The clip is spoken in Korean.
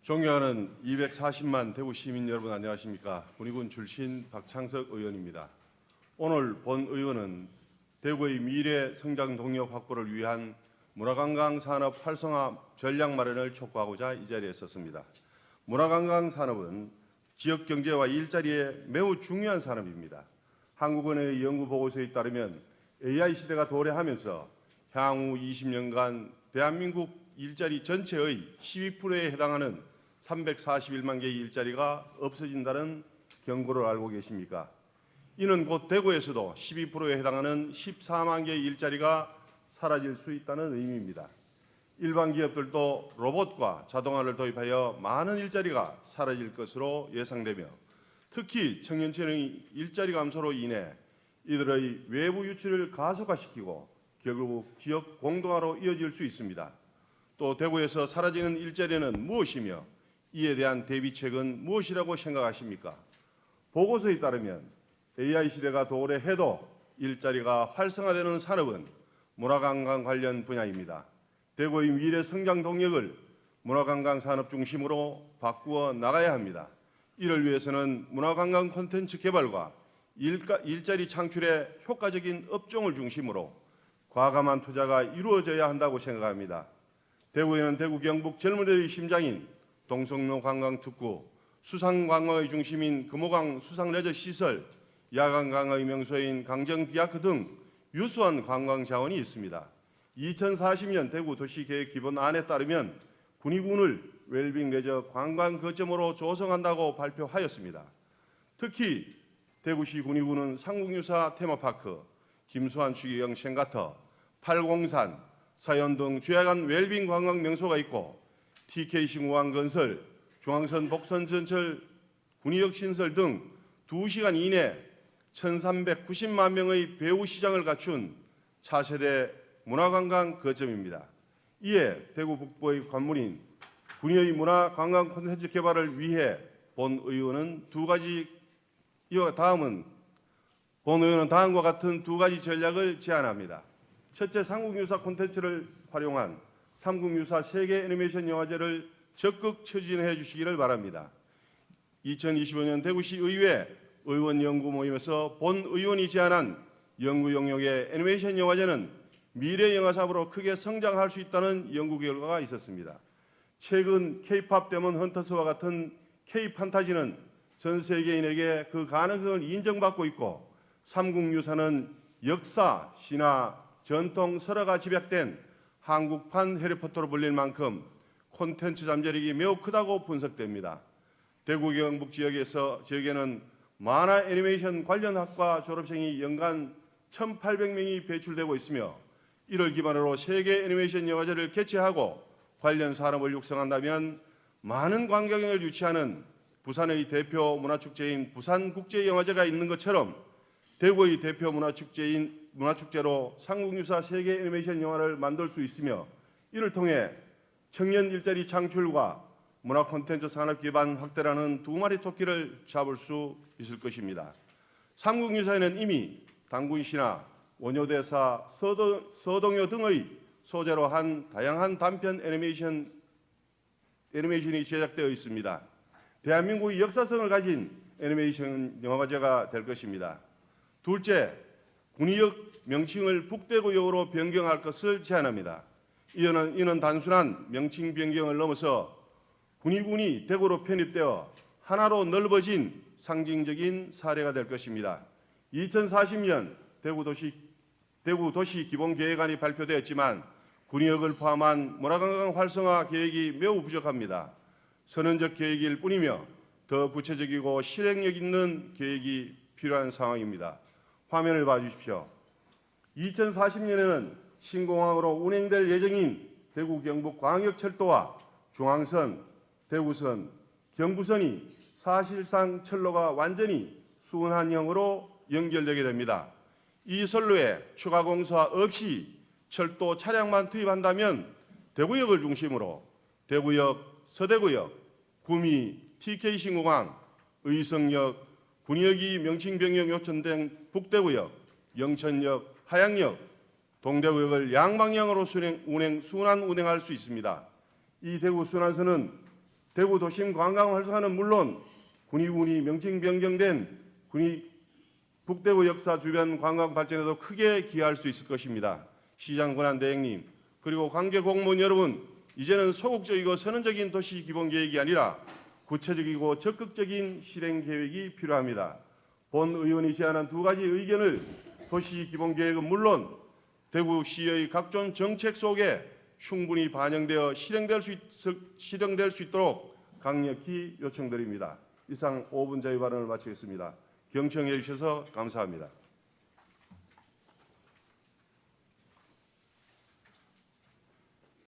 존경하는 240만 대구 시민 여러분 안녕하십니까. 군의군 출신 박창석 의원입니다. 오늘 본 의원은 대구의 미래 성장 동력 확보를 위한 문화관광 산업 활성화 전략 마련을 촉구하고자 이 자리에 섰습니다. 문화관광 산업은 지역 경제와 일자리에 매우 중요한 산업입니다. 한국은행의 연구 보고서에 따르면 AI 시대가 도래하면서 향후 20년간 대한민국 일자리 전체의 12%에 해당하는 341만 개의 일자리가 없어진다는 경고를 알고 계십니까? 이는 곧 대구에서도 12%에 해당하는 14만 개의 일자리가 사라질 수 있다는 의미입니다. 일반 기업들도 로봇과 자동화를 도입하여 많은 일자리가 사라질 것으로 예상되며 특히 청년층의 일자리 감소로 인해 이들의 외부 유출을 가속화시키고 결국 지역 공동화로 이어질 수 있습니다. 또 대구에서 사라지는 일자리는 무엇이며 이에 대한 대비책은 무엇이라고 생각하십니까? 보고서에 따르면 AI 시대가 도래해도 일자리가 활성화되는 산업은 문화관광 관련 분야입니다. 대구의 미래 성장 동력을 문화관광 산업 중심으로 바꾸어 나가야 합니다. 이를 위해서는 문화관광 콘텐츠 개발과 일자리 창출에 효과적인 업종을 중심으로 과감한 투자가 이루어져야 한다고 생각합니다. 대구에는 대구 경북 젊은이의 심장인 동성로 관광특구, 수상관광의 중심인 금호강 수상레저시설, 야간관광의 명소인 강정디아크 등 유수한 관광자원이 있습니다. 2040년 대구 도시계획 기본안에 따르면 군의군을 웰빙 레저 관광 거점으로 조성한다고 발표하였습니다. 특히 대구시 군의군은 삼국유사 테마파크, 김수환 추기경 생가터, 팔공산, 사연 등 주야간 웰빙 관광 명소가 있고 TKC 무한 건설, 중앙선 복선 전철 군의역 신설 등 2시간 이내 1,390만 명의 배후 시장을 갖춘 차세대 문화관광 거점입니다. 이에 대구 북부의 관문인 군의의 문화관광 콘텐츠 개발을 위해 본 의원은 다음과 같은 두 가지 전략을 제안합니다. 첫째, 삼국유사 콘텐츠를 활용한 삼국유사 세계 애니메이션 영화제를 적극 추진해 주시기를 바랍니다. 2025년 대구시 의회 의원 연구 모임에서 본 의원이 제안한 연구 영역의 애니메이션 영화제는 미래 영화 사업으로 크게 성장할 수 있다는 연구 결과가 있었습니다. 최근 K-팝 데몬 헌터스와 같은 K-판타지는 전 세계인에게 그 가능성을 인정받고 있고 삼국유사는 역사, 신화, 전통, 설화가 집약된 한국판 해리포터로 불릴 만큼 콘텐츠 잠재력이 매우 크다고 분석됩니다. 대구 경북 지역에는 만화 애니메이션 관련 학과 졸업생이 연간 1,800명이 배출되고 있으며 이를 기반으로 세계 애니메이션 영화제를 개최하고 관련 산업을 육성한다면 많은 관광객을 유치하는 부산의 대표 문화축제인 부산국제영화제가 있는 것처럼 대구의 대표 문화축제로 삼국유사 세계 애니메이션 영화를 만들 수 있으며 이를 통해 청년 일자리 창출과 문화 콘텐츠 산업 기반 확대라는 두 마리 토끼를 잡을 수 있을 것입니다. 삼국유사에는 이미 당군신화, 원효대사, 서동요 등의 소재로 한 다양한 단편 애니메이션이 제작되어 있습니다. 대한민국의 역사성을 가진 애니메이션 영화제가 될 것입니다. 둘째, 군의역 명칭을 북대구역으로 변경할 것을 제안합니다. 이는 단순한 명칭 변경을 넘어서 군의군이 대구로 편입되어 하나로 넓어진 상징적인 사례가 될 것입니다. 2040년 대구 도시 기본계획안이 발표되었지만 군의역을 포함한 문화관광 활성화 계획이 매우 부족합니다. 선언적 계획일 뿐이며 더 구체적이고 실행력 있는 계획이 필요한 상황입니다. 화면을 봐주십시오. 2040년에는 신공항으로 운행될 예정인 대구 경북 광역철도와 중앙선, 대구선, 경부선이 사실상 철로가 완전히 순환형으로 연결되게 됩니다. 이 선로에 추가 공사 없이 철도 차량만 투입한다면 대구역을 중심으로 대구역, 서대구역, 구미, TK신공항, 의성역, 군의역이 명칭 변경 요청된 북대구역, 영천역, 하양역, 동대구역을 양방향으로 순환 운행할 수 있습니다. 이 대구 순환선은 대구 도심 관광 활성화는 물론 군위군이 명칭 변경된 북대구 역사 주변 관광 발전에도 크게 기여할 수 있을 것입니다. 시장 권한대행님, 그리고 관계 공무원 여러분, 이제는 소극적이고 선언적인 도시 기본 계획이 아니라 구체적이고 적극적인 실행 계획이 필요합니다. 본 의원이 제안한 두 가지 의견을 도시 기본 계획은 물론 대구시의 각종 정책 속에 충분히 반영되어 실행될 수 있도록 강력히 요청드립니다. 이상 5분 자유 발언을 마치겠습니다. 경청해 주셔서 감사합니다.